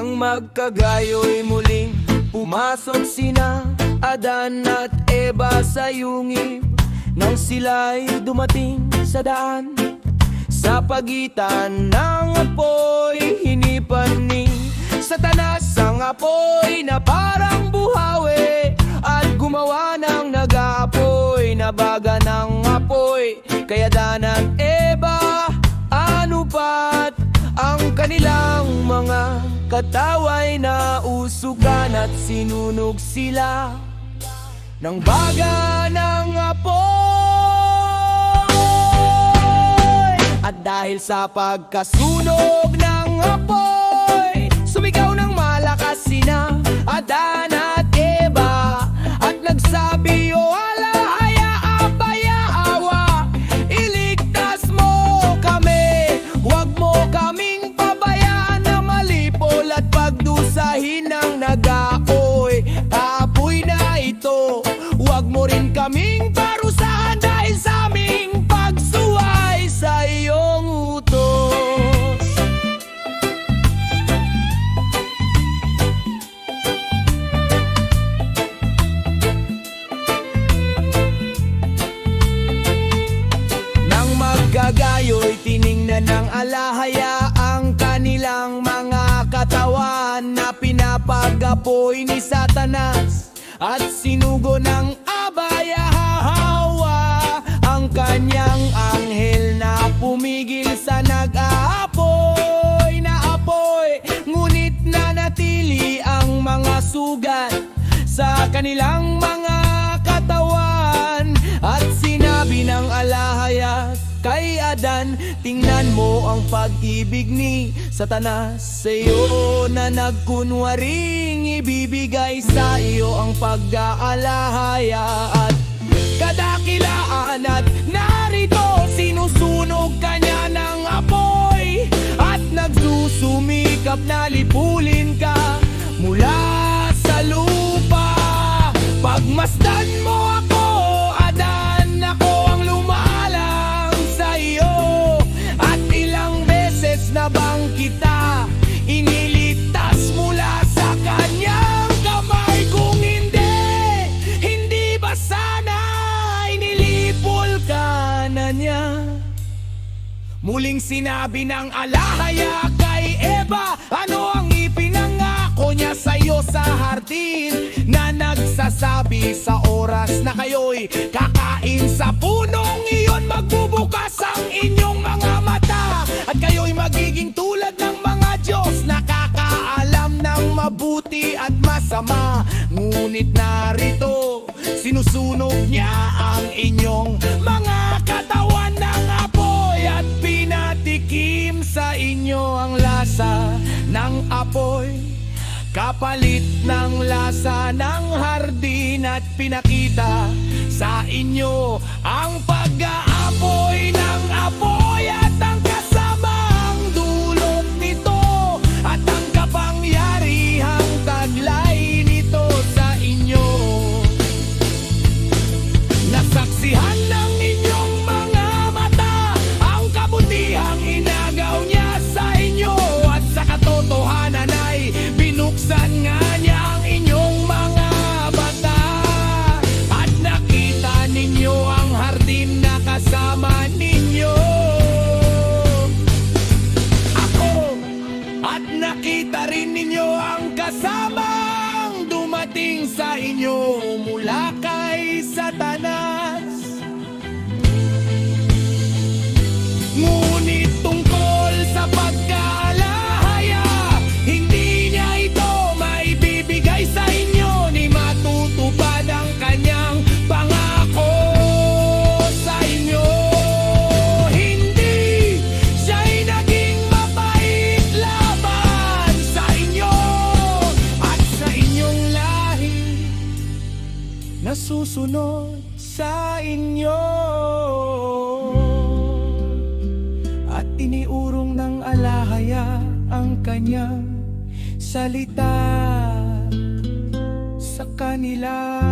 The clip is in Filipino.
Nang magkagayo'y muling pumasok sina Adan at Eva sa yungib. Nang sila'y dumating sa daan, sa pagitan ng apoy hinipan ni Satanas ang apoy na parang buhawi, at gumawa ng nag-aapoy na baga ng apoy. Kaya Adan at Eva, ano pa't ang kanilang mga katawa'y nausukan, at sinunog sila ng baga ng apoy. At dahil sa pagkasunog ng apoy, sumigaw ng malakas sina Adan at Eva, at nagsabi, "O alahaya, abaya, awa, iligtas mo kami. Huwag mo kaming pabayaan na malipol at pagdusahin ng nag-aapoy. Aapoy na ito, huwag mo rin kaming parusahan dahil sa aming pagsuway sa iyong utos." Nang magkagayo'y tiningnan ng alahaya ang kanilang mga katawan na pinapag-apoy ni Satanas, at sinugo ng abaya Hawa ang kanyang anghel na pumigil sa nag-aapoy na apoy. Ngunit nanatili ang mga sugat sa kanilang mga katawan, at sinabi ng alahaya kay Adan, "Tingnan mo ang pag-ibig ni Satanas sa iyo, na nagkunwaring ibibigay sa iyo ang pag-aalahaya at kadakilaan, at narito sinusunog kanya ng apoy, at nagsusumikap na lipulin ka mula sa lupa. Pagmasdan mo ako, Adan, ako ang lumalang sa iyo, at ilang beses na bang kita iniligtas mula sa kanyang kamay? Kung hindi ba sana inilipol ka na niya?" Muling sinabi ng alahaya kay Eva, "Ano ang ipinangako niya sa iyo sa hardin, na nagsasabi sa oras na kayo'y kakain sa punong iyon, magbubukas ang inyong mga mata, at kayo'y magiging tulad ng mga Diyos, nakakaalam ng mabuti at masama." Ngunit narito, sinusunog niya ang inyong mga katawan ng apoy, at pinatikim sa inyo ang lasa ng apoy, kapalit ng lasa ng hardin, at pinakita sa inyo ang pag-aapoy ng apoy, at ang kasamang dulot nito, at ang kapangyarihang taglay nito sa inyo. Nasaksihan ng inyong mga mata ang kabutihang inagaw niya sa inyo, at sa katotohanan ay binuksan nga niya ang inyong mga mata, at nakita ninyo ang hardin na kasama ninyo. Ako, at nakita rin ninyo ang kasamang dumating sa inyo mula kay Satanas. Ngunit tungkol sa pagkaalahaya, hindi niya ito maibibigay sa inyo, ni matutupad ang kanyang pangako sa inyo. Hindi siya'y naging mabait laban sa inyo at sa inyong lahi, nasusunod sa inyo. At iniurong ng alahaya ang kanyang salita sa kanila.